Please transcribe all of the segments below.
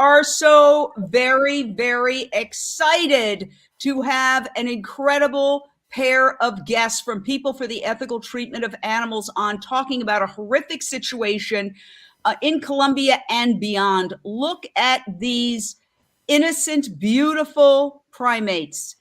are so very, very excited to have an incredible pair of guests from People for the Ethical Treatment of Animals on, talking about a horrific situation in Colombia and beyond. Look at these innocent, beautiful primates,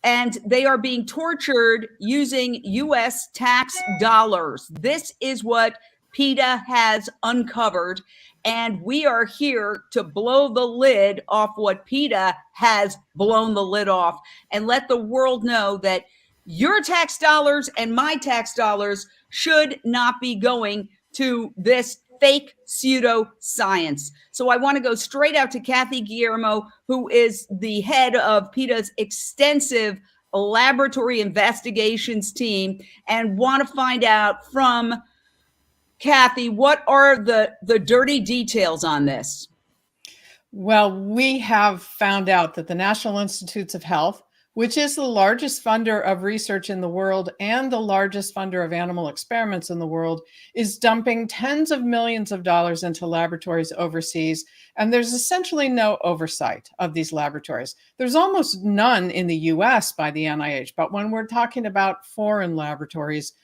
and they are being tortured using U.S. tax dollars. This is what PETA has uncovered, and we are here to blow the lid off what PETA has blown the lid off, and let the world know that your tax dollars and my tax dollars should not be going to this fake pseudoscience. So I want to go straight out to Kathy Guillermo, who is the head of PETA's extensive laboratory investigations team, and want to find out from Kathy, what are the dirty details on this? Well, we have found out that the National Institutes of Health, which is the largest funder of research in the world and the largest funder of animal experiments in the world, is dumping tens of millions of dollars into laboratories overseas. And there's essentially no oversight of these laboratories. There's almost none in the US by the NIH, but when we're talking about foreign laboratories,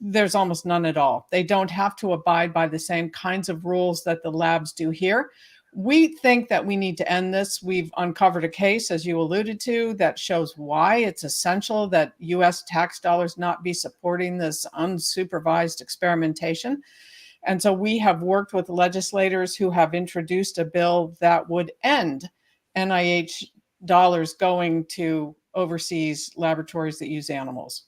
there's almost none at all. They don't have to abide by the same kinds of rules that the labs do here. We think that we need to end this. We've uncovered a case, as you alluded to, that shows why it's essential that US tax dollars not be supporting this unsupervised experimentation. And so we have worked with legislators who have introduced a bill that would end NIH dollars going to overseas laboratories that use animals.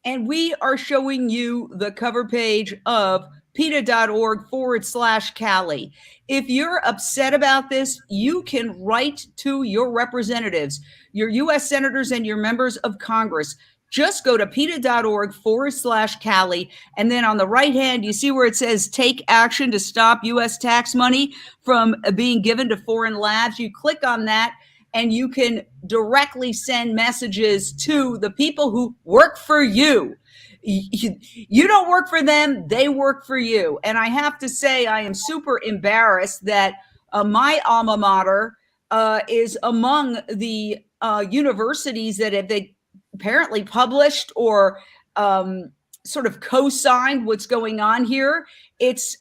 And we are showing you the cover page of PETA.org/Cali. If you're upset about this, you can write to your representatives, your U.S. senators and your members of Congress. Just go to PETA.org/Cali. And then on the right hand, you see where it says take action to stop U.S. tax money from being given to foreign labs. You click on that, and you can directly send messages to the people who work for you. You don't work for them, they work for you. And I have to say, I am super embarrassed that my alma mater is among the universities that have apparently published or sort of co-signed what's going on here. It's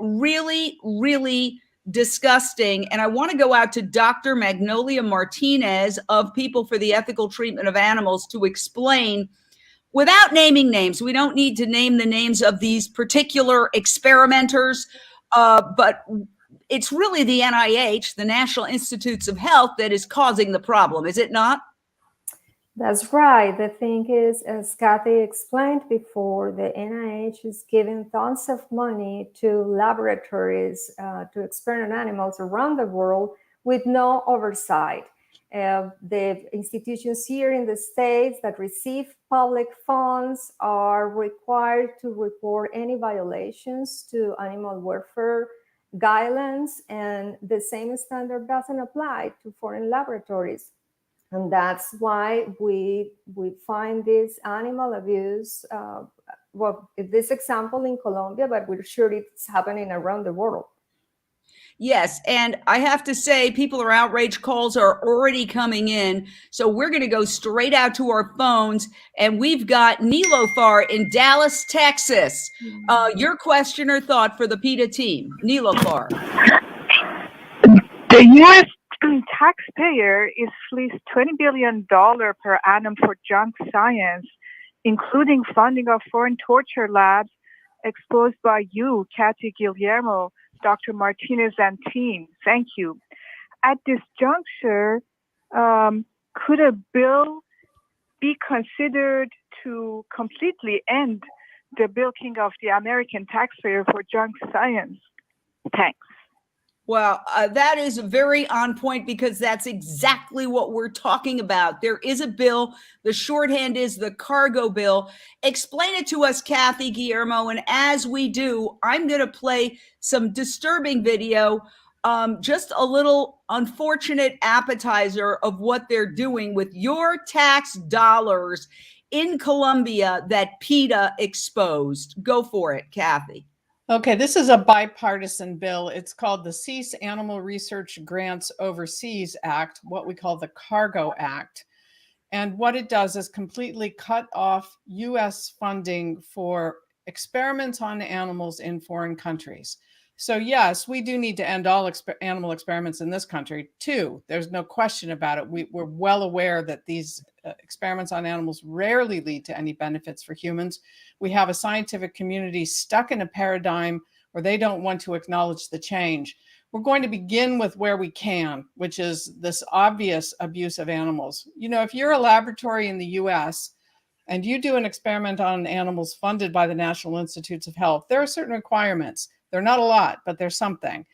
really, really disgusting. And I want to go out to Dr. Magnolia Martínez of People for the Ethical Treatment of Animals to explain, without naming names. We don't need to name the names of these particular experimenters, but it's really the NIH, the National Institutes of Health, that is causing the problem, is it not? That's right. The thing is, as Kathy explained before, the NIH is giving tons of money to laboratories to experiment on animals around the world with no oversight. The institutions here in the States that receive public funds are required to report any violations to animal welfare guidelines, and the same standard doesn't apply to foreign laboratories. And that's why we find this animal abuse, well, this example in Colombia, but we're sure it's happening around the world. Yes, and I have to say, people are outraged. Calls are already coming in. So we're going to go straight out to our phones. And we've got Niloufar in Dallas, Texas. Your question or thought for the PETA team. Niloufar. The U.S. taxpayer is fleeced $20 billion per annum for junk science, including funding of foreign torture labs exposed by you, Kathy Guillermo, Dr. Martinez, and team. Thank you. At this juncture, could a bill be considered to completely end the bilking of the American taxpayer for junk science? Thanks. Well, that is very on point, because that's exactly what we're talking about. There is a bill. The shorthand is the cargo bill. Explain it to us, Kathy Guillermo. And as we do, I'm going to play some disturbing video, just a little unfortunate appetizer of what they're doing with your tax dollars in Colombia that PETA exposed. Go for it, Kathy. Okay, this is a bipartisan bill. It's called the Cease Animal Research Grants Overseas Act, what we call the Cargo Act. And what it does is completely cut off US funding for experiments on animals in foreign countries. So yes, we do need to end all animal experiments in this country too. There's no question about it. We're well aware that these experiments on animals rarely lead to any benefits for humans. We have a scientific community stuck in a paradigm where they don't want to acknowledge the change. We're going to begin with where we can, which is this obvious abuse of animals. You know, if you're a laboratory in the US and you do an experiment on animals funded by the National Institutes of Health, there are certain requirements. They're not a lot, but there's something.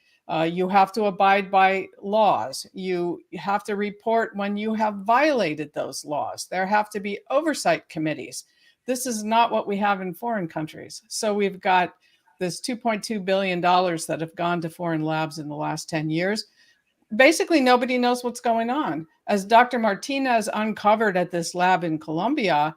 You have to abide by laws. You have to report when you have violated those laws. There have to be oversight committees. This is not what we have in foreign countries. So we've got this $2.2 billion that have gone to foreign labs in the last 10 years. Basically, nobody knows what's going on. As Dr. Martinez uncovered at this lab in Colombia,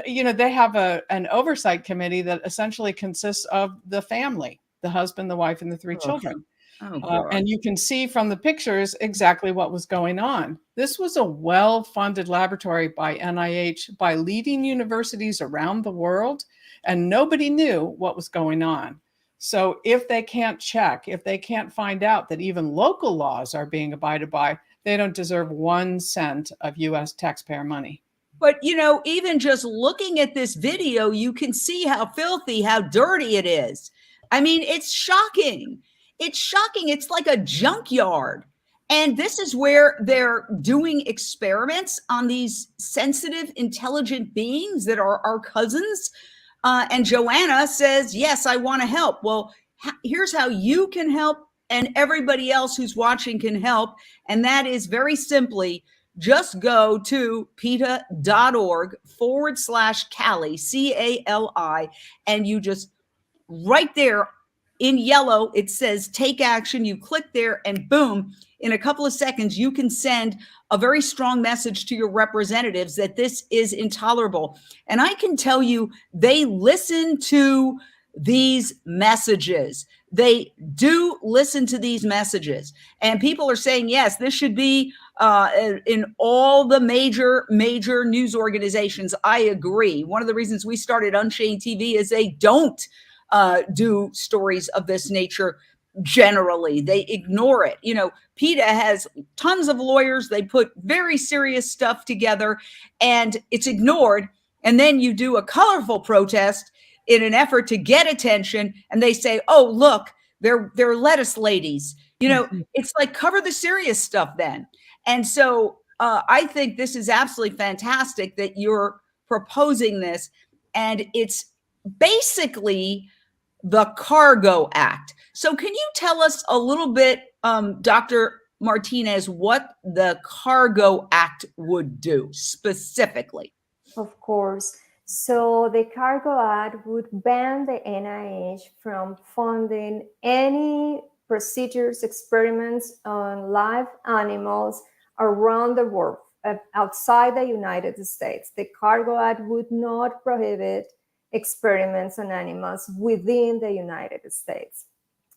you know, they have an oversight committee that essentially consists of the family, the husband, the wife, and the three children. And you can see from the pictures exactly what was going on. This was a well-funded laboratory by NIH, by leading universities around the world, and nobody knew what was going on. So if they can't check, if they can't find out that even local laws are being abided by, they don't deserve 1 cent of US taxpayer money. But, you know, even just looking at this video, you can see how filthy, how dirty it is. I mean, it's shocking. It's shocking. It's like a junkyard. And this is where they're doing experiments on these sensitive, intelligent beings that are our cousins. And Joanna says, yes, I want to help. Well, here's how you can help, and everybody else who's watching can help. And that is very simply, just go to PETA.org/Cali, CALI, and you just right there in yellow, it says take action. You click there and boom, in a couple of seconds, you can send a very strong message to your representatives that this is intolerable. And I can tell you, they listen to these messages. They do listen to these messages. And people are saying, yes, this should be in all the major news organizations. I agree. One of the reasons we started Unchained TV is they don't do stories of this nature. Generally, they ignore it. You know, PETA has tons of lawyers. They put very serious stuff together and it's ignored. And then you do a colorful protest in an effort to get attention. And they say, oh, look, they're lettuce ladies. You know, it's like cover the serious stuff then. And so I think this is absolutely fantastic that you're proposing this. And it's basically the Cargo Act. So can you tell us a little bit, Dr. Martinez, what the Cargo Act would do specifically? Of course. So the Cargo Act would ban the NIH from funding any procedures, experiments on live animals around the world, outside the United States. The Cargo Act would not prohibit experiments on animals within the United States.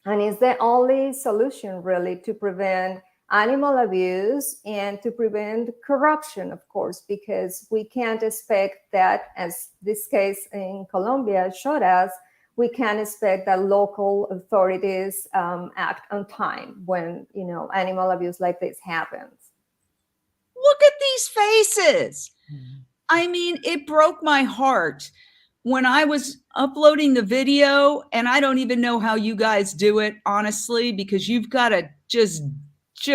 And it's the only solution really to prevent animal abuse and to prevent corruption, of course, because we can't expect that, as this case in Colombia showed us, we can't expect that local authorities act on time when, you know, animal abuse like this happens. Look at these faces. I mean, it broke my heart when I was uploading the video, and I don't even know how you guys do it, honestly, because you've got to just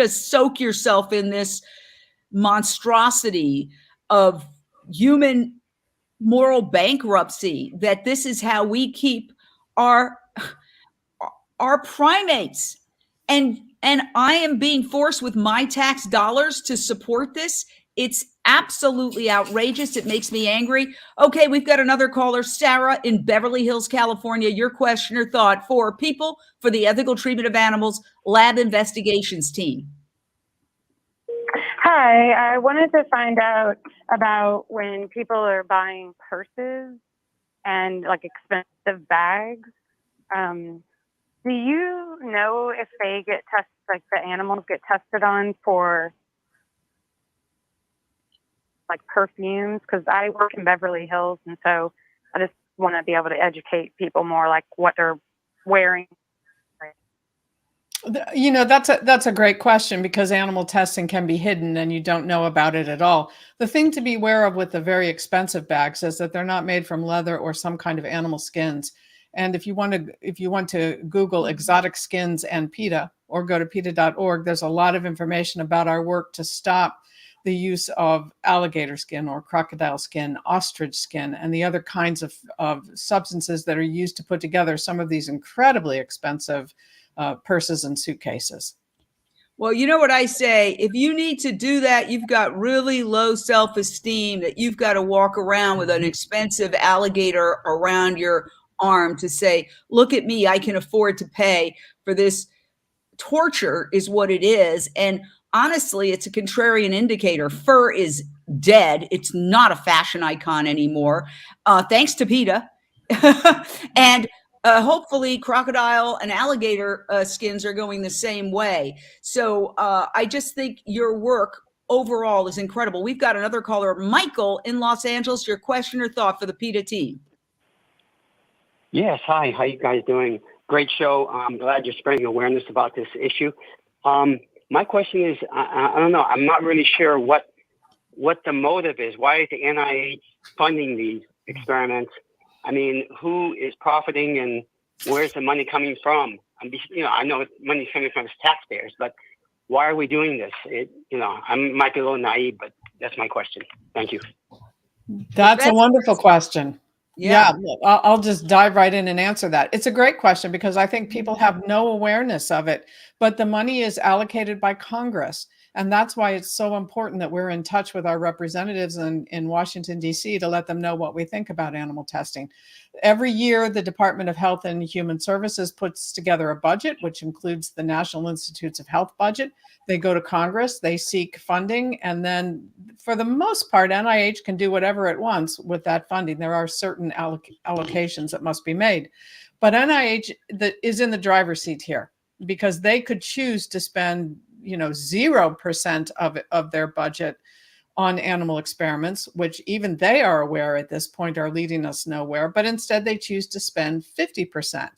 soak yourself in this monstrosity of human moral bankruptcy, that this is how we keep our primates. And I am being forced with my tax dollars to support this. It's absolutely outrageous. It makes me angry. Okay, we've got another caller, Sarah in Beverly Hills, California. Your question or thought for People for the Ethical Treatment of Animals Lab Investigations Team. Hi, I wanted to find out about when people are buying purses and like expensive bags. Do you know if they get tested, like the animals get tested on for like perfumes? Because I work in Beverly Hills, and so I just want to be able to educate people more, like what they're wearing. You know, that's a great question, because animal testing can be hidden and you don't know about it at all. The thing to be aware of with the very expensive bags is that they're not made from leather or some kind of animal skins. And if you want to Google exotic skins and PETA, or go to PETA.org, there's a lot of information about our work to stop the use of alligator skin or crocodile skin, ostrich skin, and the other kinds of substances that are used to put together some of these incredibly expensive purses and suitcases. Well, you know what I say, if you need to do that, you've got really low self-esteem, that you've got to walk around with an expensive alligator around your arm to say, look at me, I can afford to pay for this. Torture is what it is. And honestly, it's a contrarian indicator. Fur is dead. It's not a fashion icon anymore, thanks to PETA. And hopefully crocodile and alligator skins are going the same way. So I just think your work overall is incredible. We've got another caller, Michael in Los Angeles. Your question or thought for the PETA team? Yes, hi. How you guys doing? Great show. I'm glad you're spreading awareness about this issue. My question is, I don't know. I'm not really sure what the motive is. Why is the NIH funding these experiments? I mean, who is profiting and where's the money coming from? I know money's coming from taxpayers, but why are we doing this? I might be a little naive, but that's my question. Thank you. That's a wonderful question. Yeah. I'll just dive right in and answer that. It's a great question, because I think people have no awareness of it, but the money is allocated by Congress. And that's why it's so important that we're in touch with our representatives in Washington, D.C. to let them know what we think about animal testing. Every year, the Department of Health and Human Services puts together a budget, which includes the National Institutes of Health budget. They go to Congress, they seek funding, and then for the most part, NIH can do whatever it wants with that funding. There are certain allocations that must be made. But NIH is in the driver's seat here, because they could choose to spend 0% of their budget on animal experiments, which even they are aware at this point are leading us nowhere. But instead, they choose to spend 50%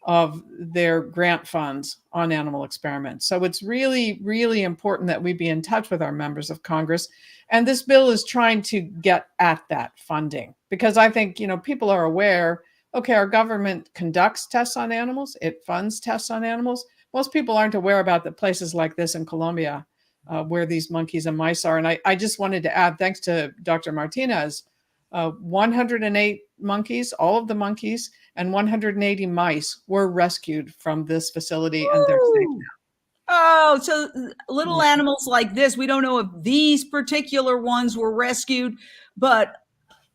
of their grant funds on animal experiments. So it's really, really important that we be in touch with our members of Congress. And this bill is trying to get at that funding, because I think, people are aware, okay, our government conducts tests on animals, it funds tests on animals. Most people aren't aware about the places like this in Colombia, where these monkeys and mice are. And I just wanted to add, thanks to Dr. Martinez, 108 monkeys, all of the monkeys, and 180 mice were rescued from this facility. And they're safe now. Oh, so little animals like this, we don't know if these particular ones were rescued, but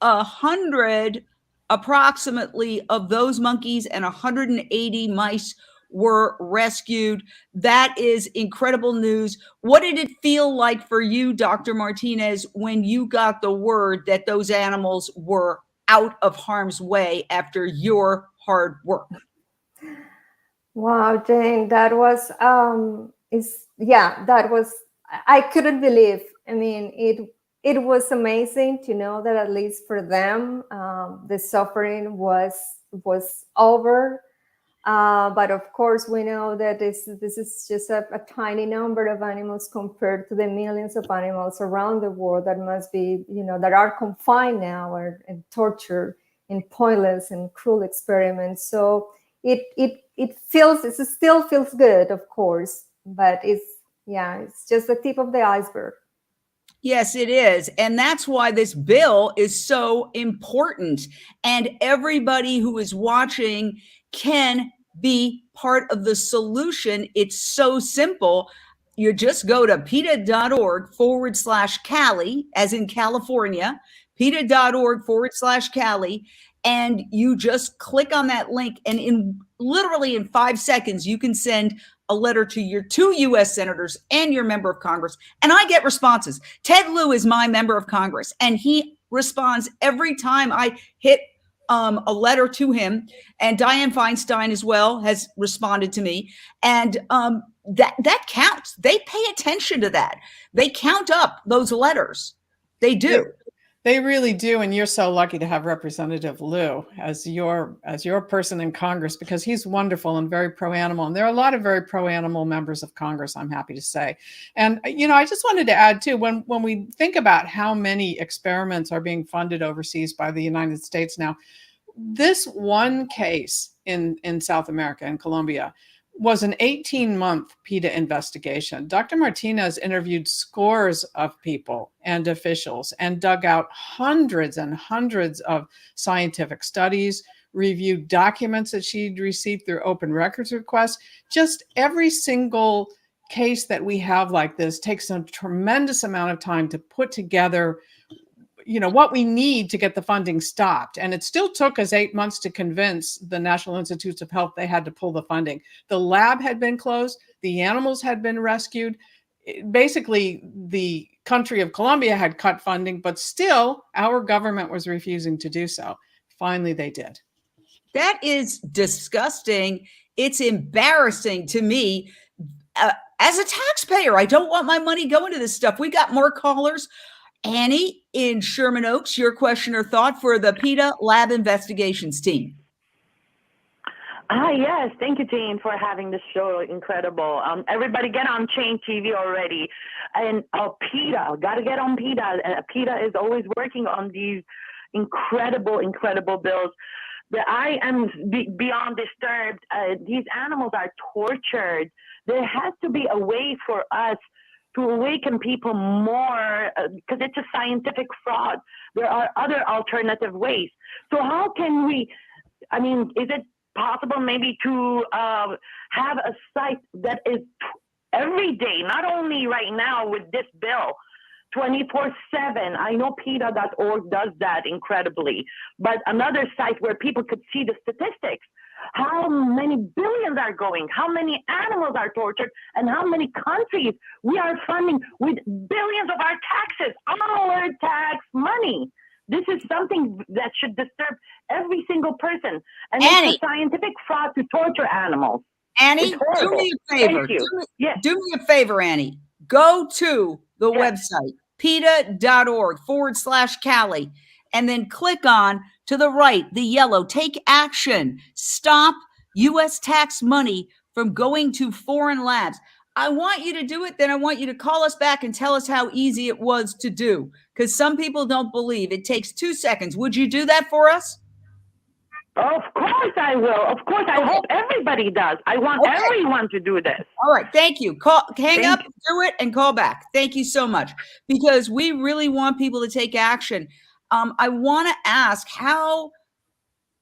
100 approximately of those monkeys and 180 mice were rescued. That is incredible news. What did it feel like for you, Dr. Martinez, when you got the word that those animals were out of harm's way after your hard work? Wow, Jane, that was I couldn't believe. I mean, it was amazing to know that at least for them, the suffering was over. But of course, we know that this is just a tiny number of animals compared to the millions of animals around the world that must be, that are confined now and tortured in pointless and cruel experiments. So it still feels good, of course, but it's just the tip of the iceberg. Yes, it is. And that's why this bill is so important. And everybody who is watching can be part of the solution. It's so simple. You just go to PETA.org/Cali, as in California, PETA.org/Cali, and you just click on that link. And literally in 5 seconds, you can send a letter to your 2 U.S. senators and your member of Congress. And I get responses. Ted Lieu is my member of Congress, and he responds every time I hit a letter to him, and Dianne Feinstein as well has responded to me. And that counts. They pay attention to that. They count up those letters. They do. They really do, and you're so lucky to have Representative Lou as your person in Congress, because he's wonderful and very pro-animal. And there are a lot of very pro-animal members of Congress, I'm happy to say. And I just wanted to add too, when we think about how many experiments are being funded overseas by the United States now, this one case in South America, in Colombia, was an 18-month PETA investigation. Dr. Martinez interviewed scores of people and officials and dug out hundreds and hundreds of scientific studies, reviewed documents that she'd received through open records requests. Just every single case that we have like this takes a tremendous amount of time to put together what we need to get the funding stopped. And it still took us 8 months to convince the National Institutes of Health they had to pull the funding. The lab had been closed. The animals had been rescued. Basically, the country of Colombia had cut funding, but still our government was refusing to do so. Finally, they did. That is disgusting. It's embarrassing to me. As a taxpayer, I don't want my money going to this stuff. We got more callers. Annie in Sherman Oaks, your question or thought for the PETA Lab Investigations team. Yes, thank you, Jane, for having this show. Incredible. Everybody get on Chain TV already. And PETA, got to get on PETA. PETA is always working on these incredible bills. I am beyond disturbed. These animals are tortured. There has to be a way for us to awaken people more, because it's a scientific fraud. There are other alternative ways. So how can we, is it possible maybe to have a site that is every day, not only right now with this bill, 24/7. I know PETA.org does that incredibly, but another site where people could see the statistics. How many billions are going? How many animals are tortured? And how many countries we are funding with billions of our taxes, our tax money? This is something that should disturb every single person. And Annie, it's a scientific fraud to torture animals. Annie, do me a favor. Thank you. Do me a favor, Annie. Go to the website, PETA.org/Cali, and then click on, to the right, the yellow, take action. Stop U.S. tax money from going to foreign labs. I want you to do it. Then I want you to call us back and tell us how easy it was to do, because some people don't believe it takes 2 seconds. Would you do that for us? Of course I will. Of course. I hope everybody does. I want everyone to do this. All right. Thank you. Hang up, do it, and call back. Thank you so much, because we really want people to take action. I want to ask,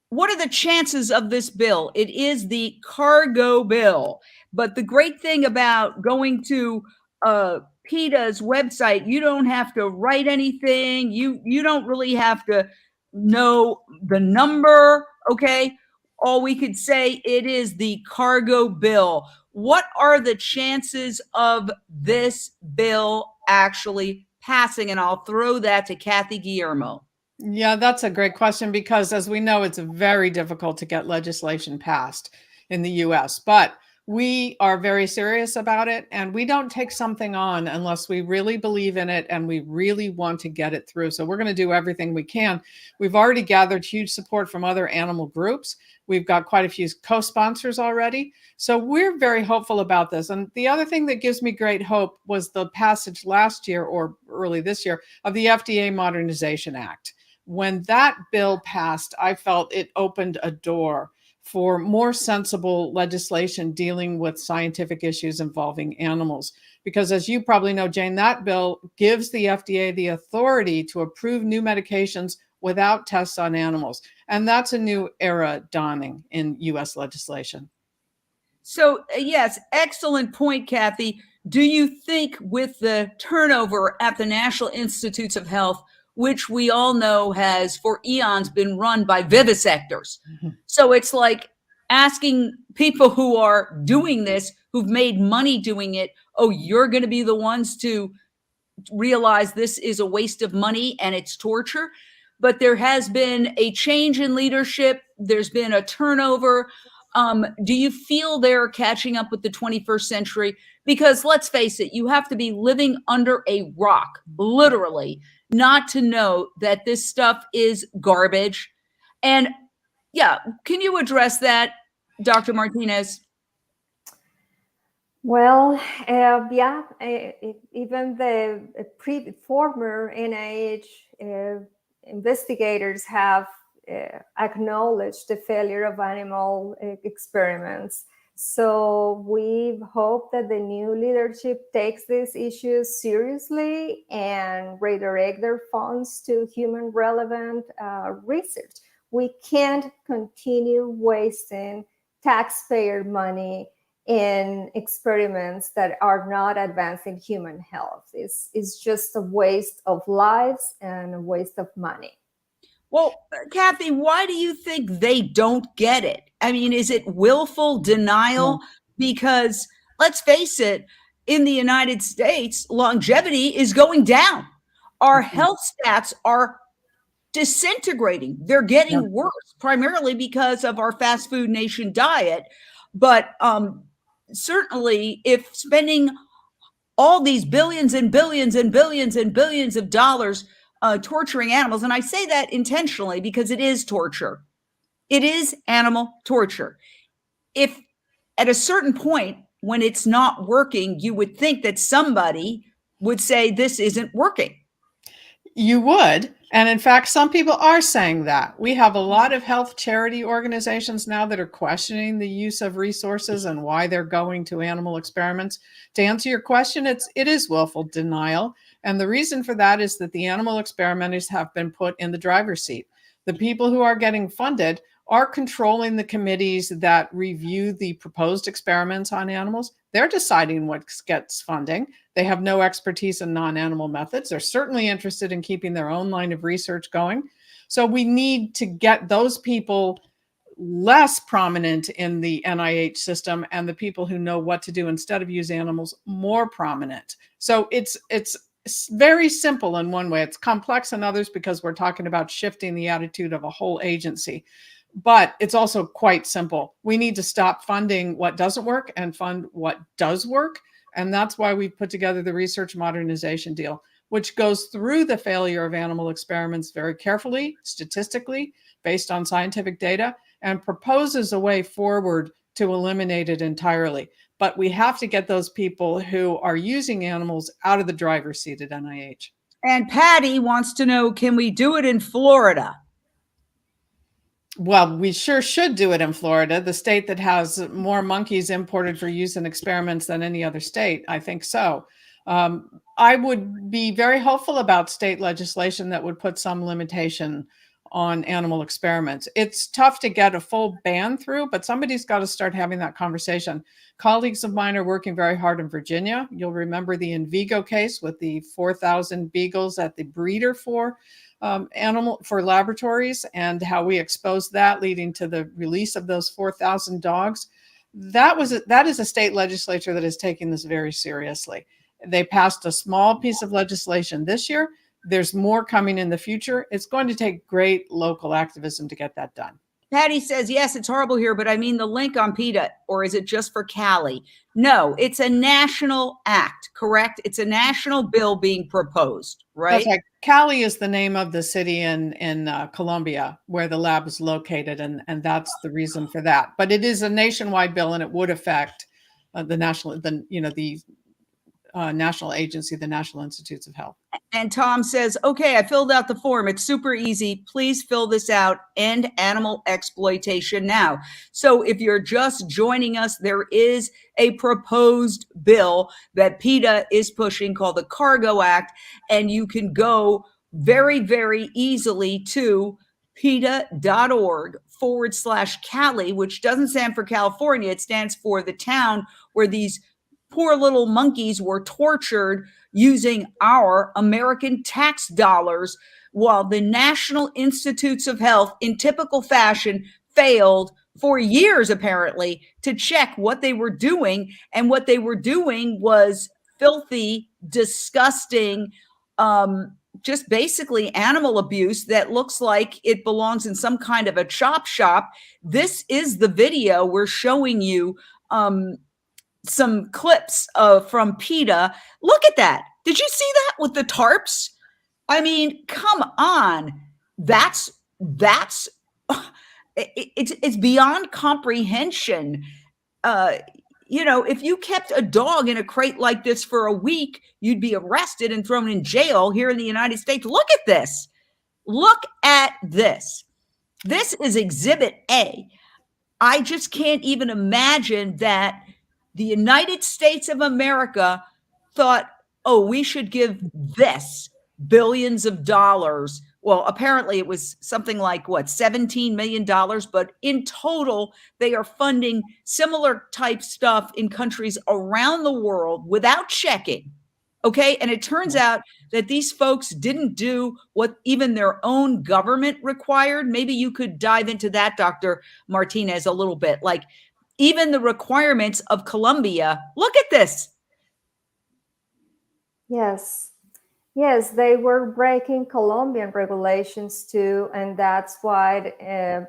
what are the chances of this bill? It is the cargo bill. But the great thing about going to PETA's website, you don't have to write anything. You don't really have to know the number. Okay. All we could say, it is the cargo bill. What are the chances of this bill actually passing? And I'll throw that to Kathy Guillermo. Yeah, that's a great question, because as we know, it's very difficult to get legislation passed in the US, but we are very serious about it, and we don't take something on unless we really believe in it and we really want to get it through. So we're going to do everything we can. We've already gathered huge support from other animal groups. We've got quite a few co-sponsors already. So we're very hopeful about this. And the other thing that gives me great hope was the passage last year, or early this year, of the FDA Modernization Act. When that bill passed, I felt it opened a door for more sensible legislation dealing with scientific issues involving animals. Because as you probably know, Jane, that bill gives the FDA the authority to approve new medications without tests on animals. And that's a new era dawning in US legislation. So yes, excellent point, Kathy. Do you think with the turnover at the National Institutes of Health, which we all know has for eons been run by vivisectors. So it's like asking people who are doing this, who've made money doing it, oh, you're going to be the ones to realize this is a waste of money and it's torture. but there has been a change in leadership. There's been a turnover. Do you feel they're catching up with the 21st century? Because let's face it, you have to be living under a rock, literally, not to know that this stuff is garbage. And yeah, can you address that, Dr. Martinez? Well, yeah, even the former NIH investigators have acknowledged the failure of animal experiments. So we hope that the new leadership takes these issues seriously and redirect their funds to human relevant research. We can't continue wasting taxpayer money in experiments that are not advancing human health. It's just a waste of lives and a waste of money. Well, Kathy, why do you think they don't get it? I mean, is it willful denial? Because let's face it, in the United States, longevity is going down. Our health stats are disintegrating. They're getting worse, primarily because of our fast food nation diet. But certainly, if spending all these billions and billions and billions and billions of dollars torturing animals, and I say that intentionally because it is torture. It is animal torture. If at a certain point when it's not working, you would think that somebody would say this isn't working. You would. And in fact, some people are saying that. We have a lot of health charity organizations now that are questioning the use of resources and why they're going to animal experiments. To answer your question, it is willful denial. And the reason for that is that the animal experimenters have been put in the driver's seat. The people who are getting funded are controlling the committees that review the proposed experiments on animals. They're deciding what gets funding. They have no expertise in non-animal methods. They're certainly interested in keeping their own line of research going. So we need to get those people less prominent in the NIH system and the people who know what to do instead of use animals more prominent. So it's very simple in one way. It's complex in others because we're talking about shifting the attitude of a whole agency. But it's also quite simple. We need to stop funding what doesn't work and fund what does work. And that's why we've put together the research modernization deal, which goes through the failure of animal experiments very carefully, statistically, based on scientific data, and proposes a way forward to eliminate it entirely. But we have to get those people who are using animals out of the driver's seat at NIH. And Patty wants to know, can we do it in Florida? Well, we sure should do it in Florida, the state that has more monkeys imported for use in experiments than any other state. I think so. I would be very hopeful about state legislation that would put some limitation on animal experiments. It's tough to get a full ban through, but somebody's got to start having that conversation. Colleagues of mine are working very hard in Virginia. You'll remember the Envigo case with the 4,000 beagles at the breeder for laboratories and how we exposed that, leading to the release of those 4,000 dogs. That is a state legislature that is taking this very seriously. They passed a small piece of legislation this year. There's more coming in the future. It's going to take great local activism to get that done. Patty says, yes, it's horrible here, but I mean the link on PETA, or is it just for Cali? No, it's a national act, correct? It's a national bill being proposed, right? That's right. Cali is the name of the city in Colombia where the lab is located, and that's the reason for that. But it is a nationwide bill, and it would affect the national agency, the National Institutes of Health. And Tom says, okay, I filled out the form. It's super easy. Please fill this out. End animal exploitation now. So if you're just joining us, there is a proposed bill that PETA is pushing called the Cargo Act. And you can go very, very easily to PETA.org/Cali, which doesn't stand for California. It stands for the town where these poor little monkeys were tortured using our American tax dollars, while the National Institutes of Health, in typical fashion, failed for years, apparently, to check what they were doing. And what they were doing was filthy, disgusting just basically animal abuse that looks like it belongs in some kind of a chop shop. This is the video we're showing you. Some clips from PETA. Look at that. Did you see that with the tarps? I mean, come on. That's it's beyond comprehension. If you kept a dog in a crate like this for a week, you'd be arrested and thrown in jail here in the United States. Look at this. Look at this. This is Exhibit A. I just can't even imagine that the United States of America thought, oh, we should give this billions of dollars. Well, apparently it was something like $17 million, but in total, they are funding similar type stuff in countries around the world without checking. Okay. And it turns out that these folks didn't do what even their own government required. Maybe you could dive into that, Dr. Martinez, a little bit. Like even the requirements of Colombia. Look at this. Yes. Yes, they were breaking Colombian regulations too, and that's what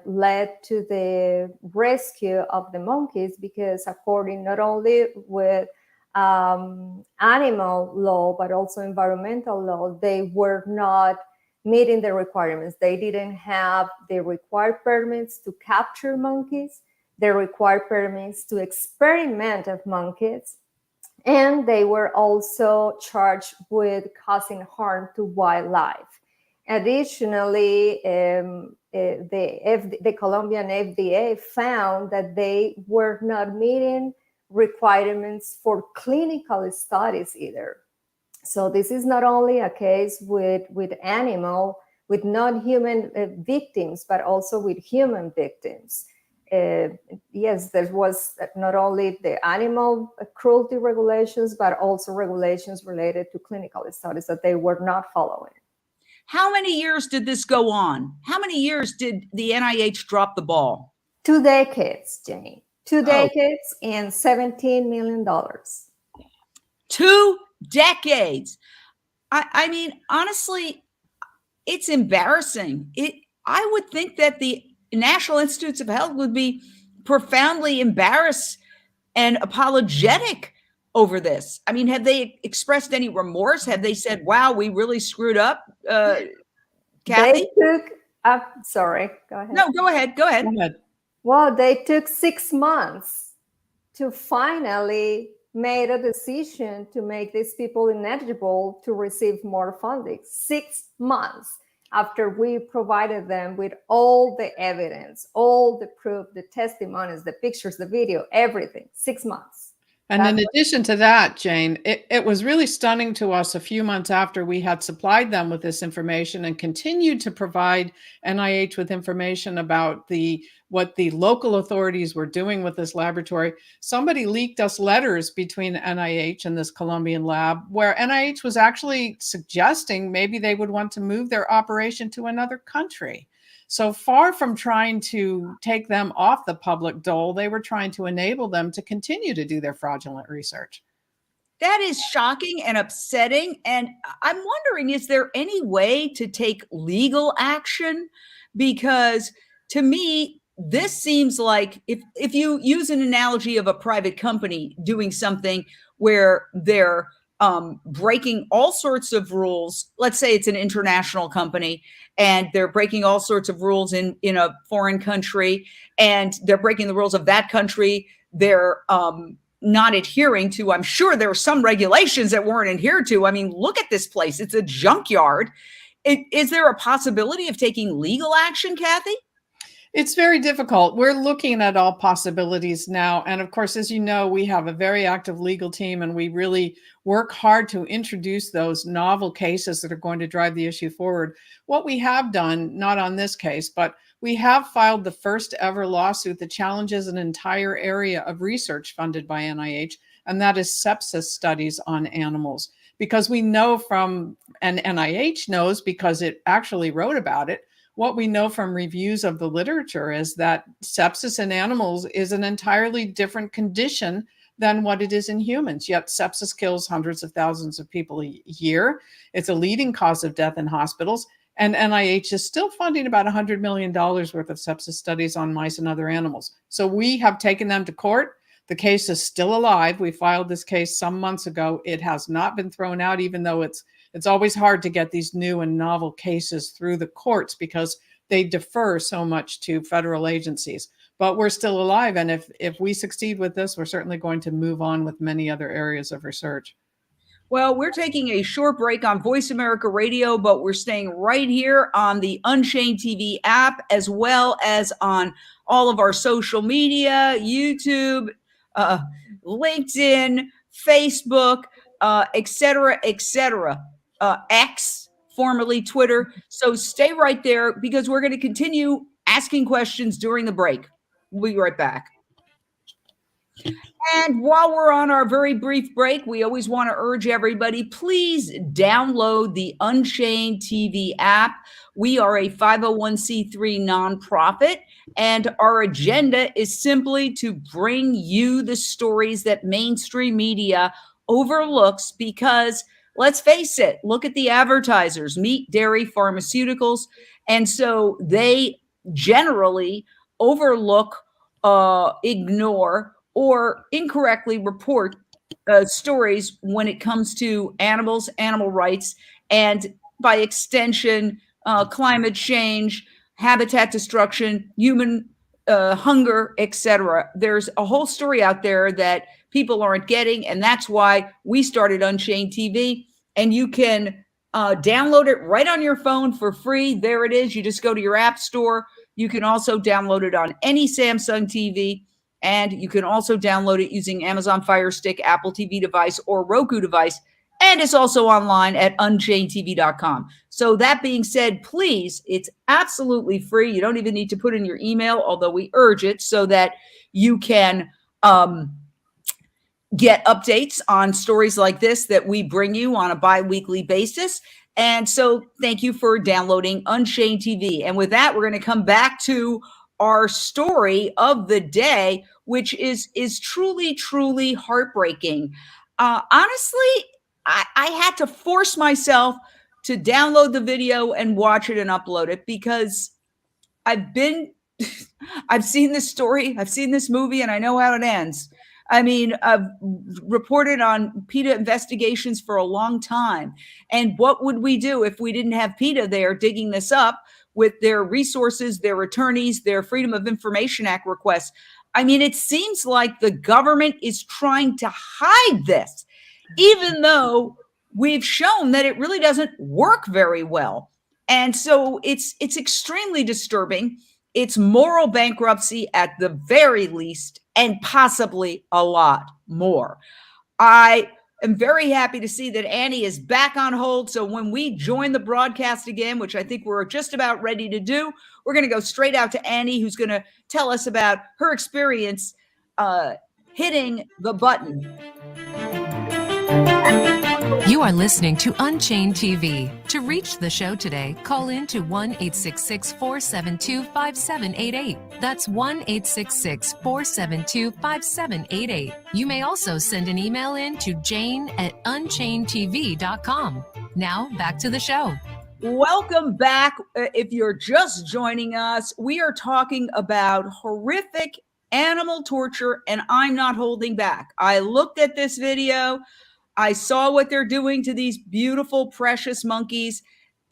led to the rescue of the monkeys, because according not only with animal law, but also environmental law, they were not meeting the requirements. They didn't have the required permits to capture monkeys, the required permits to experiment with monkeys, and they were also charged with causing harm to wildlife. Additionally, the Colombian FDA found that they were not meeting requirements for clinical studies either. So this is not only a case with non-human victims, but also with human victims. Yes, there was not only the animal cruelty regulations, but also regulations related to clinical studies that they were not following. How many years did this go on? How many years did the NIH drop the ball? 2 decades, Jane. 2 decades and $17 million. 2 decades. I mean, honestly, it's embarrassing. I would think that the National Institutes of Health would be profoundly embarrassed and apologetic over this. I mean, have they expressed any remorse? Have they said, wow, we really screwed up? Kathy? Sorry, go ahead. No, go ahead. Go ahead. Well, they took 6 months to finally made a decision to make these people ineligible to receive more funding. 6 months after we provided them with all the evidence, all the proof, the testimonies, the pictures, the video, everything. 6 months. And in addition to that, Jane, it was really stunning to us a few months after we had supplied them with this information and continued to provide NIH with information about what the local authorities were doing with this laboratory. Somebody leaked us letters between NIH and this Colombian lab where NIH was actually suggesting maybe they would want to move their operation to another country. So far from trying to take them off the public dole, they were trying to enable them to continue to do their fraudulent research. That is shocking and upsetting. And I'm wondering, is there any way to take legal action? Because to me, this seems like if you use an analogy of a private company doing something where they're breaking all sorts of rules. Let's say it's an international company and they're breaking all sorts of rules in a foreign country, and they're breaking the rules of that country. They're not adhering to, I'm sure there are some regulations that weren't adhered to. I mean, look at this place. It's a junkyard. Is there a possibility of taking legal action, Kathy? It's very difficult. We're looking at all possibilities now. And of course, as you know, we have a very active legal team, and we really work hard to introduce those novel cases that are going to drive the issue forward. What we have done, not on this case, but we have filed the first ever lawsuit that challenges an entire area of research funded by NIH, and that is sepsis studies on animals. Because we know from, and NIH knows because it actually wrote about it, what we know from reviews of the literature is that sepsis in animals is an entirely different condition than what it is in humans. Yet sepsis kills hundreds of thousands of people a year. It's a leading cause of death in hospitals. And NIH is still funding about $100 million worth of sepsis studies on mice and other animals. So we have taken them to court. The case is still alive. We filed this case some months ago. It has not been thrown out, even though it's always hard to get these new and novel cases through the courts because they defer so much to federal agencies. But we're still alive. And if we succeed with this, we're certainly going to move on with many other areas of research. Well, we're taking a short break on Voice America Radio, but we're staying right here on the Unchained TV app, as well as on all of our social media, YouTube, LinkedIn, Facebook, et cetera, X, formerly Twitter. So stay right there because we're going to continue asking questions during the break. We'll be right back. And while we're on our very brief break, we always want to urge everybody, please download the Unchained TV app. We are a 501c3 nonprofit, and our agenda is simply to bring you the stories that mainstream media overlooks because, let's face it, look at the advertisers, meat, dairy, pharmaceuticals, and so they generally overlook, ignore, or incorrectly report stories when it comes to animals, animal rights, and by extension, climate change, habitat destruction, human hunger, etc. There's a whole story out there that people aren't getting, and that's why we started Unchained TV. And you can download it right on your phone for free. There it is. You just go to your app store. You can also download it on any Samsung TV. And you can also download it using Amazon Fire Stick, Apple TV device, or Roku device. And it's also online at unchainedtv.com. So that being said, please, it's absolutely free. You don't even need to put in your email, although we urge it so that you can get updates on stories like this that we bring you on a bi-weekly basis. And so thank you for downloading Unchained TV. And with that, we're going to come back to our story of the day, which is truly, truly heartbreaking. Honestly, I had to force myself to download the video and watch it and upload it because I've seen this story, I've seen this movie, and I know how it ends. I mean, I've reported on PETA investigations for a long time. And what would we do if we didn't have PETA there digging this up with their resources, their attorneys, their Freedom of Information Act requests? I mean, it seems like the government is trying to hide this, even though we've shown that it really doesn't work very well. And so it's extremely disturbing. It's moral bankruptcy at the very least, and possibly a lot more. I am very happy to see that Annie is back on hold. So when we join the broadcast again, which I think we're just about ready to do, we're going to go straight out to Annie, who's going to tell us about her experience hitting the button. You are listening to Unchained TV. To reach the show today, call in to 1-866-472-5788. That's 1-866-472-5788. You may also send an email in to jane@unchainedtv.com. Now, back to the show. Welcome back. If you're just joining us, we are talking about horrific animal torture, and I'm not holding back. I looked at this video. I saw what they're doing to these beautiful, precious monkeys.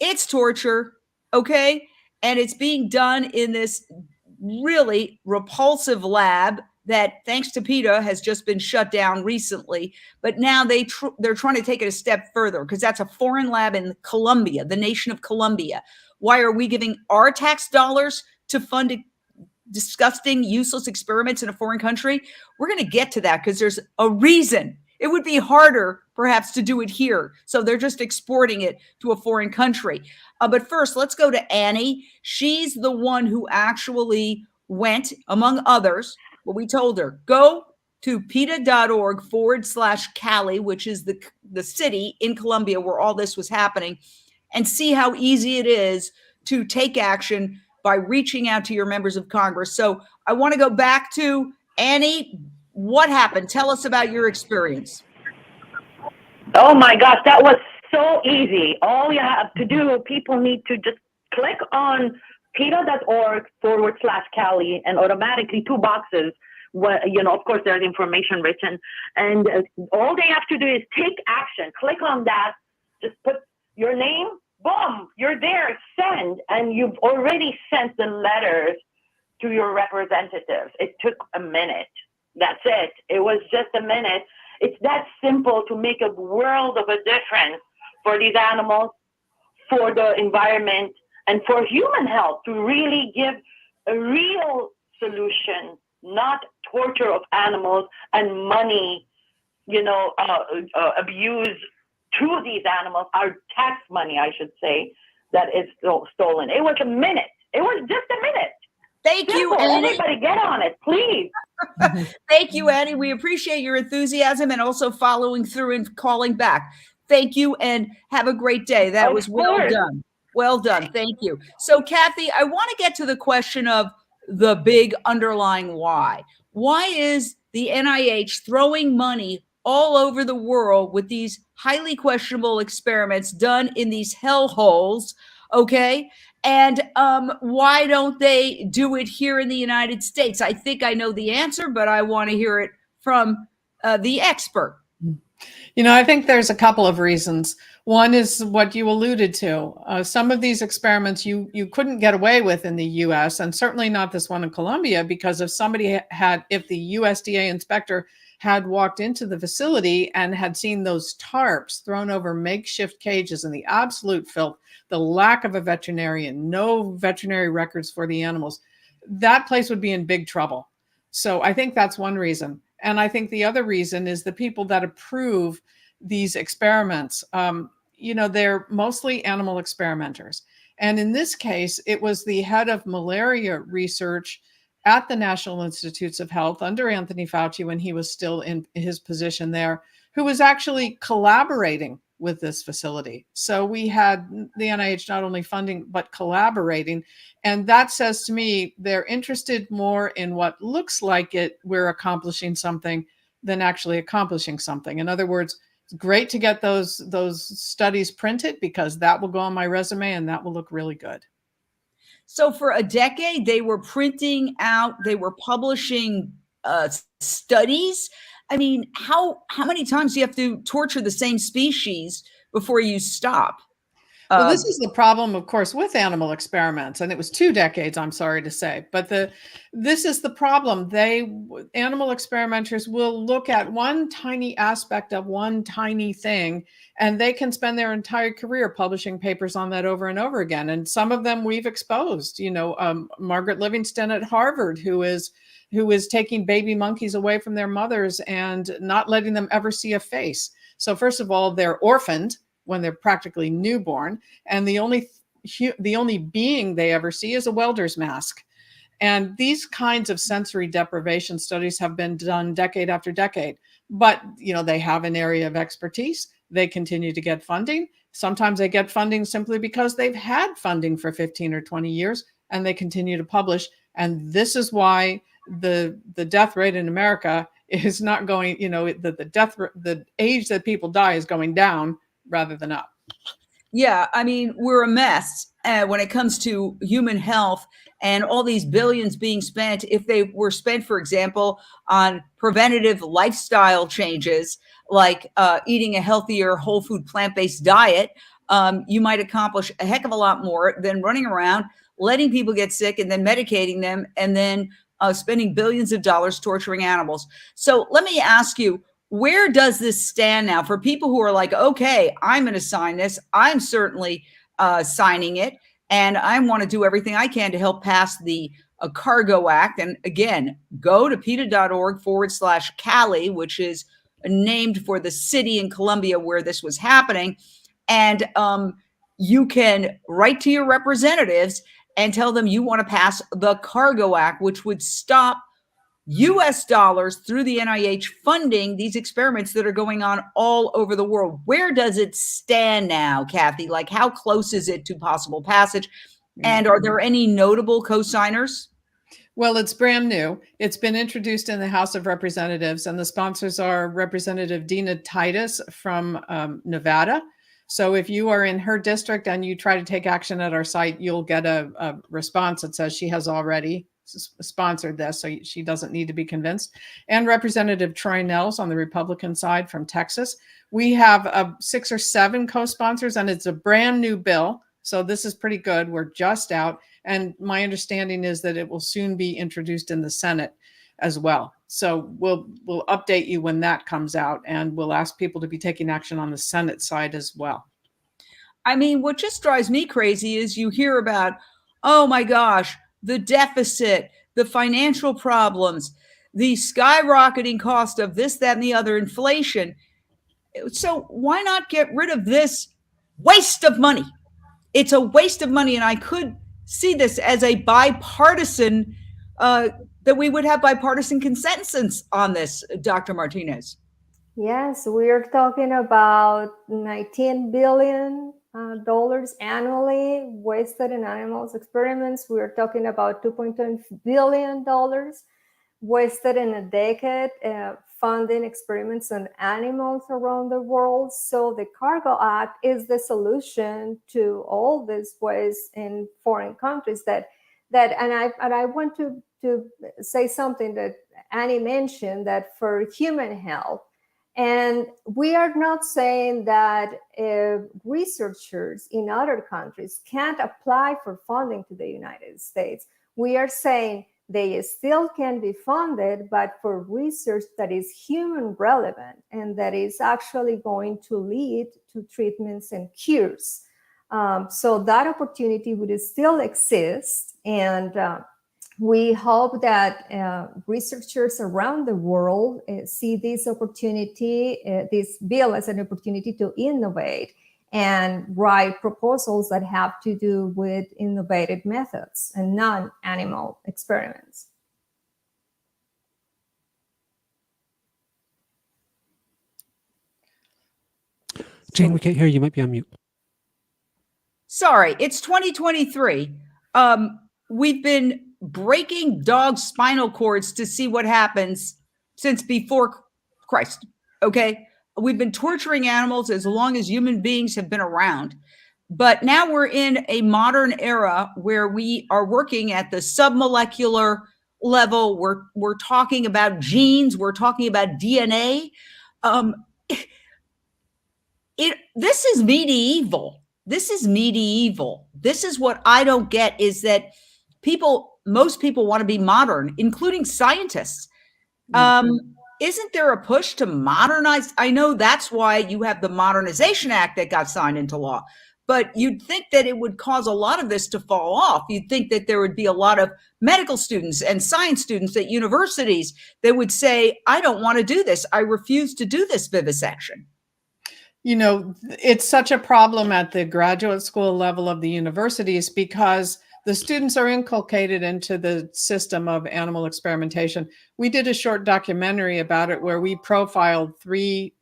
It's torture, okay? And it's being done in this really repulsive lab that, thanks to PETA, has just been shut down recently. But now they're trying to take it a step further because that's a foreign lab in Colombia, the nation of Colombia. Why are we giving our tax dollars to fund disgusting, useless experiments in a foreign country? We're going to get to that because there's a reason. It would be harder, perhaps, to do it here. So they're just exporting it to a foreign country. But first, let's go to Annie. She's the one who actually went, among others, what we told her, go to PETA.org/Cali, which is the city in Colombia where all this was happening, and see how easy it is to take action by reaching out to your members of Congress. So I want to go back to Annie. What happened? Tell us about your experience. Oh my gosh, that was so easy. All you have to do, people need to just click on PETA.org/Cali and automatically 2 boxes. Well, of course, there's information written, and all they have to do is take action. Click on that, just put your name, boom, you're there, send, and you've already sent the letters to your representatives. It took a minute. That's it. It was just a minute. It's that simple to make a world of a difference for these animals, for the environment, and for human health, to really give a real solution, not torture of animals and money, abuse through these animals, our tax money, I should say, that is stolen. It was a minute. It was just a minute. Thank you, Annie. Everybody get on it, please. Thank you, Annie. We appreciate your enthusiasm and also following through and calling back. Thank you, and have a great day. That was well done. Well done. Thank you. So, Kathy, I want to get to the question of the big underlying why. Why is the NIH throwing money all over the world with these highly questionable experiments done in these hellholes? Okay. And why don't they do it here in the United States? I think I know the answer, but I want to hear it from the expert. I think there's a couple of reasons. One is what you alluded to. Some of these experiments you couldn't get away with in the US, and certainly not this one in Colombia, because if the USDA inspector had walked into the facility and had seen those tarps thrown over makeshift cages and the absolute filth, the lack of a veterinarian, no veterinary records for the animals, that place would be in big trouble. So I think that's one reason. And I think the other reason is the people that approve these experiments, they're mostly animal experimenters. And in this case, it was the head of malaria research at the National Institutes of Health under Anthony Fauci, when he was still in his position there, who was actually collaborating with this facility. So we had the NIH not only funding, but collaborating. And that says to me, they're interested more in what looks like we're accomplishing something than actually accomplishing something. In other words, it's great to get those studies printed, because that will go on my resume and that will look really good. So for a decade, they were printing out, they were publishing studies. I mean, how many times do you have to torture the same species before you stop? Well, this is the problem, of course, with animal experiments, and it was 2 decades, I'm sorry to say, but this is the problem. Animal experimenters will look at one tiny aspect of one tiny thing, and they can spend their entire career publishing papers on that over and over again. And some of them we've exposed, Margaret Livingston at Harvard, who is taking baby monkeys away from their mothers and not letting them ever see a face. So first of all, they're orphaned when they're practically newborn, and the only being they ever see is a welder's mask. And these kinds of sensory deprivation studies have been done decade after decade, but they have an area of expertise. They continue to get funding. Sometimes they get funding simply because they've had funding for 15 or 20 years, and they continue to publish. And this is why the death rate in America is not going, the age that people die is going down rather than up. Yeah, I mean, we're a mess when it comes to human health, and all these billions being spent. If they were spent, for example, on preventative lifestyle changes, like eating a healthier, whole food, plant-based diet, you might accomplish a heck of a lot more than running around, letting people get sick and then medicating them, and then spending billions of dollars torturing animals. So let me ask you, where does this stand now for people who are like, okay, I'm going to sign this. I'm certainly signing it. And I want to do everything I can to help pass the Cargo Act. And again, go to PETA.org/Cali, which is named for the city in Colombia where this was happening. And you can write to your representatives and tell them you want to pass the Cargo Act, which would stop US dollars through the NIH funding these experiments that are going on all over the world. Where does it stand now, Kathy? Like, how close is it to possible passage? And are there any notable co-signers? Well, it's brand new. It's been introduced in the House of Representatives, and the sponsors are Representative Dina Titus from Nevada. So if you are in her district and you try to take action at our site, you'll get a response that says she has already sponsored this, so she doesn't need to be convinced. And Representative Troy Nels on the Republican side from Texas. We have 6 or 7 co-sponsors, and it's a brand new bill. So this is pretty good. We're just out. And my understanding is that it will soon be introduced in the Senate as well. So we'll update you when that comes out, and we'll ask people to be taking action on the Senate side as well. I mean, what just drives me crazy is you hear about, oh my gosh, the deficit, the financial problems, the skyrocketing cost of this, that, and the other, inflation. So why not get rid of this waste of money? It's a waste of money, and I could see this as a bipartisan, that we would have bipartisan consensus on this, Dr. Martinez. Yes, we are talking about $19 billion annually wasted in animals experiments. We are talking about $2.2 billion wasted in a decade funding experiments on animals around the world. So the Cargo Act is the solution to all this waste in foreign countries. And I want to say something that Annie mentioned, that for human health. And we are not saying that researchers in other countries can't apply for funding to the United States. We are saying they still can be funded, but for research that is human relevant and that is actually going to lead to treatments and cures. So that opportunity would still exist. And we hope that researchers around the world see this opportunity, this bill, as an opportunity to innovate and write proposals that have to do with innovative methods and non-animal experiments. Jane, we can't hear you. You might be on mute. Sorry, it's 2023. We've been breaking dogs' spinal cords to see what happens since before Christ, okay? We've been torturing animals as long as human beings have been around. But now we're in a modern era where we are working at the submolecular level. We're talking about genes. We're talking about DNA. This is medieval. This is medieval. This is what I don't get, is that most people want to be modern, including scientists. Isn't there a push to modernize? I know that's why you have the Modernization Act that got signed into law, but you'd think that it would cause a lot of this to fall off. You'd think that there would be a lot of medical students and science students at universities that would say, I don't want to do this. I refuse to do this vivisection. You know, it's such a problem at the graduate school level of the universities because the students are inculcated into the system of animal experimentation. We did a short documentary about it where we profiled three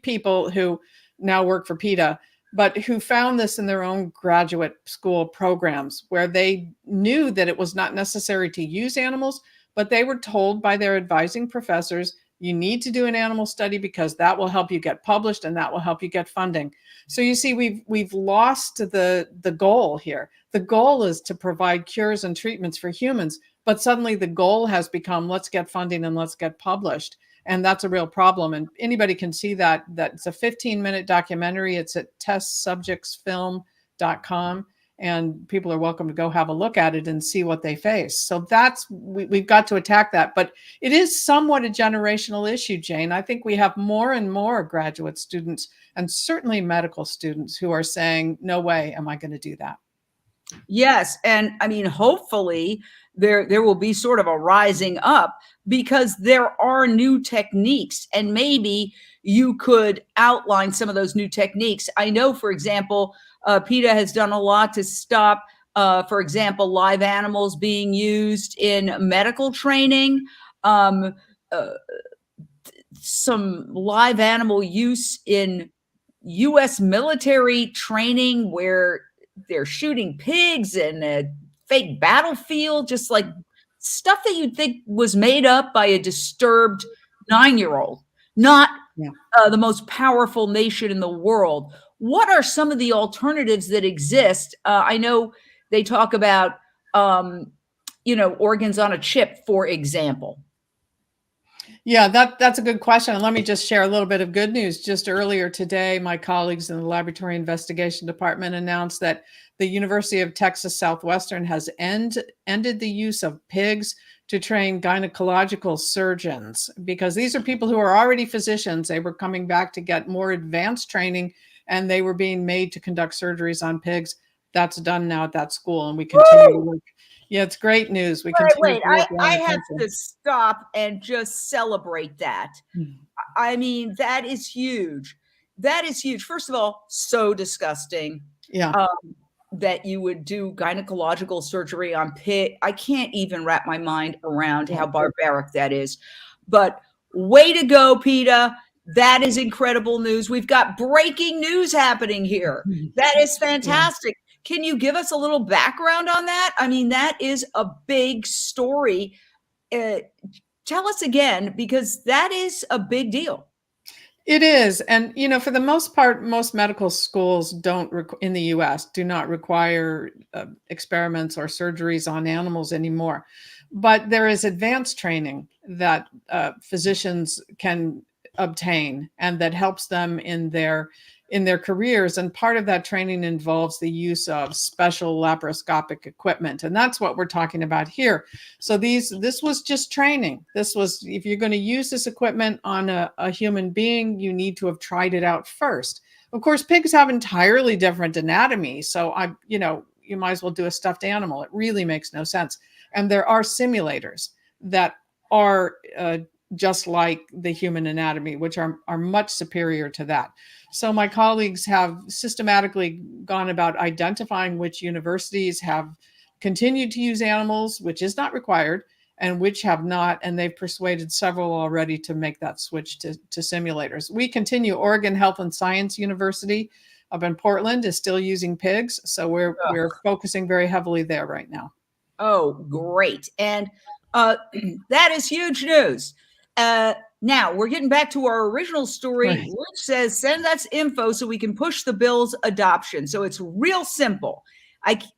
people who now work for PETA, but who found this in their own graduate school programs, where they knew that it was not necessary to use animals, but they were told by their advising professors, you need to do an animal study because that will help you get published and that will help you get funding. So you see, we've lost the goal here. The goal is to provide cures and treatments for humans, but suddenly the goal has become, let's get funding and let's get published. And that's a real problem. And anybody can see that it's a 15-minute documentary. It's at testsubjectsfilm.com. And people are welcome to go have a look at it and see what they face. So we've got to attack that. But it is somewhat a generational issue, Jane. I think we have more and more graduate students and certainly medical students who are saying, no way am I going to do that. Yes. And I mean, hopefully there will be sort of a rising up, because there are new techniques, and maybe you could outline some of those new techniques. I know, for example, PETA has done a lot to stop, for example, live animals being used in medical training, some live animal use in U.S. military training where they're shooting pigs and fake battlefield, just like stuff that you'd think was made up by a disturbed 9-year-old, not the most powerful nation in the world. What are some of the alternatives that exist? I know they talk about, organs on a chip, for example. Yeah, that's a good question. And let me just share a little bit of good news. Just earlier today, my colleagues in the Laboratory Investigation Department announced that the University of Texas Southwestern has ended the use of pigs to train gynecological surgeons, because these are people who are already physicians. They were coming back to get more advanced training, and they were being made to conduct surgeries on pigs. That's done now at that school, and we continue to work. Yeah, it's great news. We continue to work I have to stop and just celebrate that. I mean, that is huge. That is huge. First of all, so disgusting. Yeah. That you would do gynecological surgery on pig. I can't even wrap my mind around how barbaric that is. But way to go, PETA. That is incredible news. We've got breaking news happening here. That is fantastic. Yeah. Can you give us a little background on that? I mean, that is a big story. Tell us again, because that is a big deal. It is. And, for the most part, most medical schools in the US do not require experiments or surgeries on animals anymore. But there is advanced training that physicians can obtain, and that helps them in their careers. And part of that training involves the use of special laparoscopic equipment. And that's what we're talking about here. So this was just training. This was, if you're going to use this equipment on a human being, you need to have tried it out first. Of course, pigs have entirely different anatomy. So you might as well do a stuffed animal. It really makes no sense. And there are simulators that are just like the human anatomy, which are much superior to that. So my colleagues have systematically gone about identifying which universities have continued to use animals, which is not required, and which have not. And they've persuaded several already to make that switch to simulators. We continue. Oregon Health and Science University up in Portland is still using pigs. So we're focusing very heavily there right now. Oh, great. And that is huge news. Now we're getting back to our original story, which says send us info so we can push the bill's adoption. So it's real simple.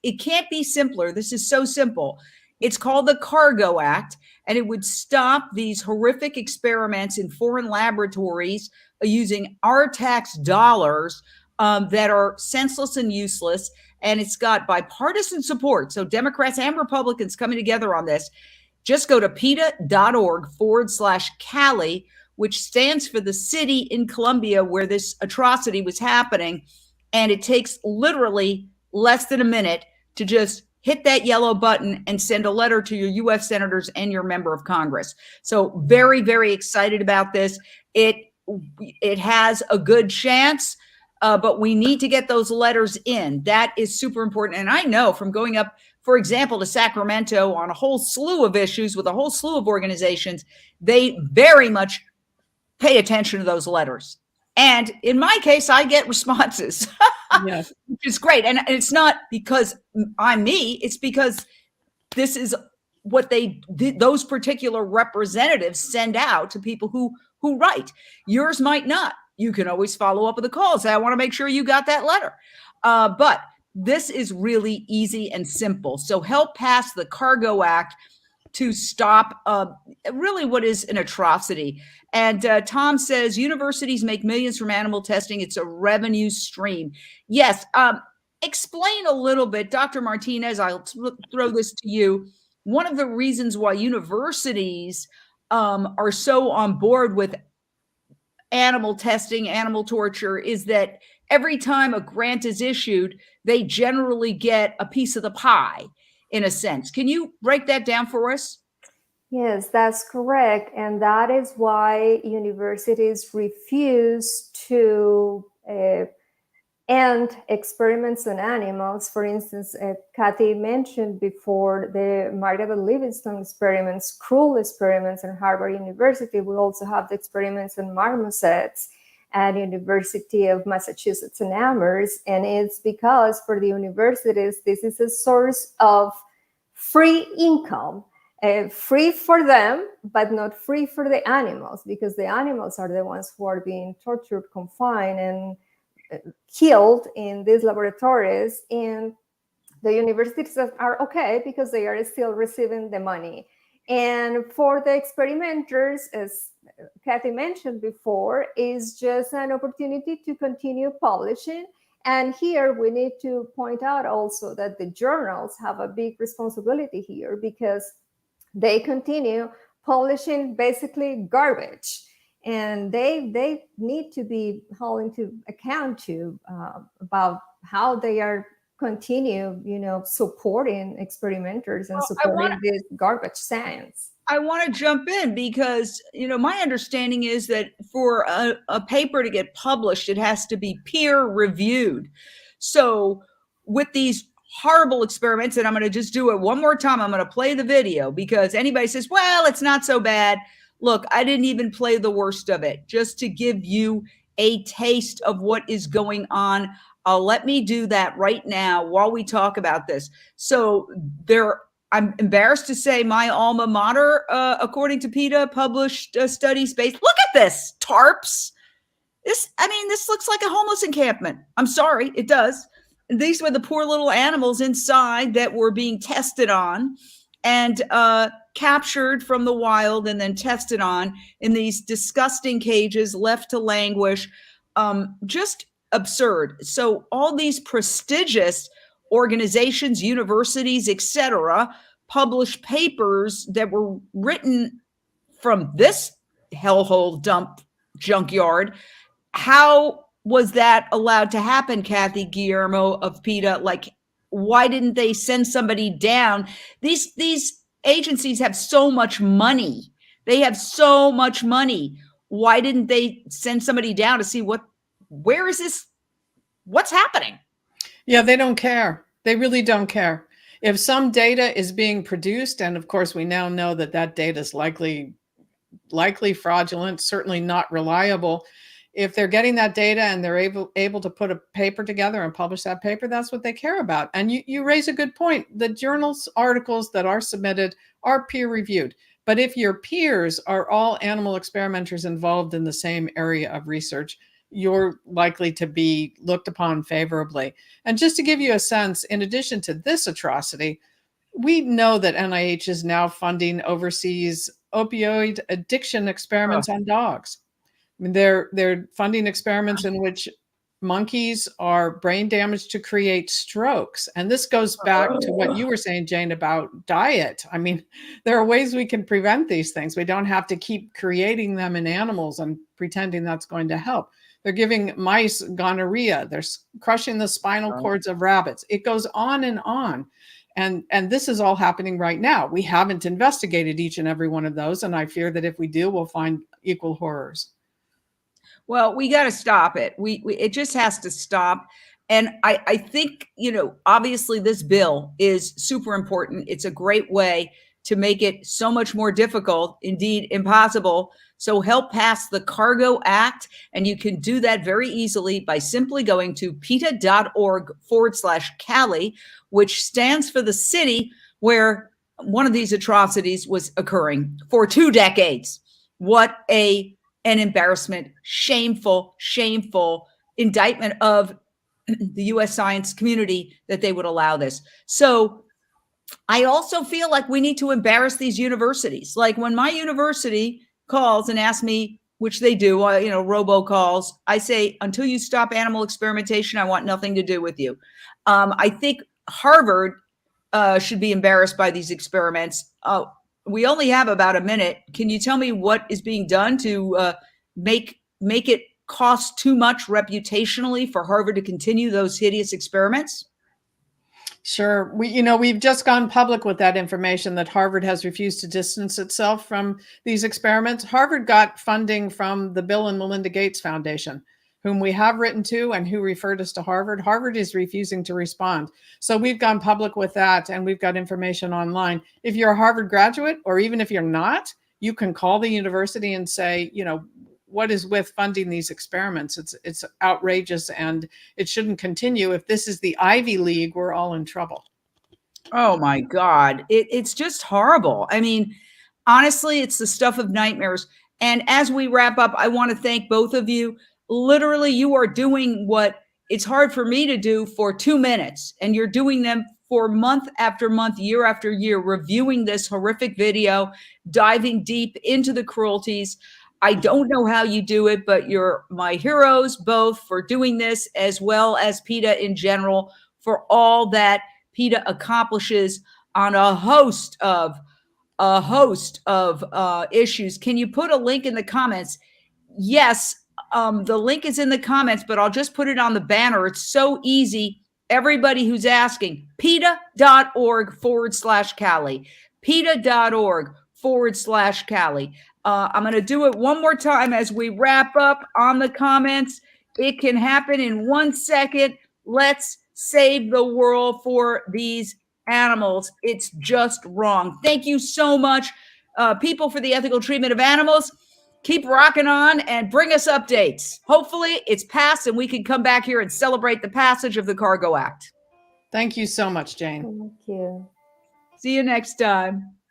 It can't be simpler. This is so simple. It's called the Cargo Act, and it would stop these horrific experiments in foreign laboratories using our tax dollars that are senseless and useless. And it's got bipartisan support. So Democrats and Republicans coming together on this. Just go to PETA.org/Cali, which stands for the city in Colombia where this atrocity was happening. And it takes literally less than a minute to just hit that yellow button and send a letter to your U.S. senators and your member of Congress. So very, very excited about this. It has a good chance, but we need to get those letters in. That is super important. And I know from going up, for example, to Sacramento on a whole slew of issues with a whole slew of organizations, they very much pay attention to those letters. And in my case, I get responses, yes, which is great. And it's not because I'm me, it's because this is what those particular representatives send out to people who write. Yours might not. You can always follow up with a call. Say, I want to make sure you got that letter. But this is really easy and simple. So help pass the Cargo Act to stop really what is an atrocity. And Tom says, universities make millions from animal testing. It's a revenue stream. Yes. Explain a little bit, Dr. Martinez, I'll throw this to you. One of the reasons why universities are so on board with animal testing, animal torture, is that every time a grant is issued, they generally get a piece of the pie, in a sense. Can you break that down for us? Yes, that's correct. And that is why universities refuse to end experiments on animals. For instance, Kathy mentioned before the Margaret Livingstone experiments, cruel experiments in Harvard University. We also have the experiments on marmosets at University of Massachusetts in Amherst. And it's because for the universities, this is a source of free income, free for them, but not free for the animals, because the animals are the ones who are being tortured, confined, and killed in these laboratories. And the universities are okay because they are still receiving the money. And for the experimenters, as Kathy mentioned before, is just an opportunity to continue publishing. And here we need to point out also that the journals have a big responsibility here, because they continue publishing basically garbage. And they need to be held into account to about how they are continue, supporting experimenters and supporting this garbage science. I want to jump in because, my understanding is that for a paper to get published, it has to be peer reviewed. So with these horrible experiments, and I'm going to just do it one more time, I'm going to play the video because anybody says, well, it's not so bad. Look, I didn't even play the worst of it, just to give you a taste of what is going on. Let me do that right now while we talk about this. So I'm embarrassed to say my alma mater, according to PETA, published studies based. Look at this, tarps. This looks like a homeless encampment. I'm sorry, it does. These were the poor little animals inside that were being tested on and captured from the wild and then tested on in these disgusting cages, left to languish. Just absurd. So all these prestigious organizations, universities, etc., publish papers that were written from this hellhole dump junkyard. How was that allowed to happen, Kathy Guillermo of PETA? Like, why didn't they send somebody down? These agencies have so much money. They have so much money. Why didn't they send somebody down to see where is this? What's happening? Yeah, they don't care. They really don't care. If some data is being produced, and of course we now know that that data is likely fraudulent, certainly not reliable. If they're getting that data and they're able to put a paper together and publish that paper, that's what they care about. And you raise a good point. The journals articles that are submitted are peer reviewed. But if your peers are all animal experimenters involved in the same area of research, you're likely to be looked upon favorably. And just to give you a sense, in addition to this atrocity, we know that NIH is now funding overseas opioid addiction experiments on dogs. I mean, they're funding experiments in which monkeys are brain damaged to create strokes. And this goes back to what you were saying, Jane, about diet. I mean, there are ways we can prevent these things. We don't have to keep creating them in animals and pretending that's going to help. They're giving mice gonorrhea. They're crushing the spinal cords of rabbits. It goes on and on. And this is all happening right now. We haven't investigated each and every one of those. And I fear that if we do, we'll find equal horrors. Well, we got to stop it. It just has to stop. And I think, obviously this bill is super important. It's a great way to make it so much more difficult, indeed impossible. So help pass the Cargo Act. And you can do that very easily by simply going to PETA.org/Cali, which stands for the city where one of these atrocities was occurring for 2 decades. What an embarrassment, shameful indictment of the U.S. science community that they would allow this. So I also feel like we need to embarrass these universities. Like when my university calls and asks me, which they do, robocalls, I say, until you stop animal experimentation, I want nothing to do with you. I think Harvard should be embarrassed by these experiments. We only have about a minute. Can you tell me what is being done to make it cost too much reputationally for Harvard to continue those hideous experiments? Sure. We've just gone public with that information that Harvard has refused to distance itself from these experiments. Harvard got funding from the Bill and Melinda Gates Foundation, whom we have written to and who referred us to Harvard. Harvard is refusing to respond. So we've gone public with that, and we've got information online. If you're a Harvard graduate, or even if you're not, you can call the university and say, what is with funding these experiments? It's outrageous, and it shouldn't continue. If this is the Ivy League, we're all in trouble. Oh my God. It's just horrible. I mean, honestly, it's the stuff of nightmares. And as we wrap up, I want to thank both of you. Literally, you are doing what it's hard for me to do for 2 minutes, and you're doing them for month after month, year after year, reviewing this horrific video, diving deep into the cruelties. I don't know how you do it, but you're my heroes both for doing this, as well as PETA in general, for all that PETA accomplishes on a host of issues. Can you put a link in the comments? Yes, the link is in the comments, but I'll just put it on the banner. It's so easy. Everybody who's asking, PETA.org/Cali, PETA.org/Cali. I'm going to do it one more time as we wrap up on the comments. It can happen in 1 second. Let's save the world for these animals. It's just wrong. Thank you so much, people for the ethical treatment of animals. Keep rocking on and bring us updates. Hopefully it's passed and we can come back here and celebrate the passage of the Cargo Act. Thank you so much, Jane. Thank you. See you next time.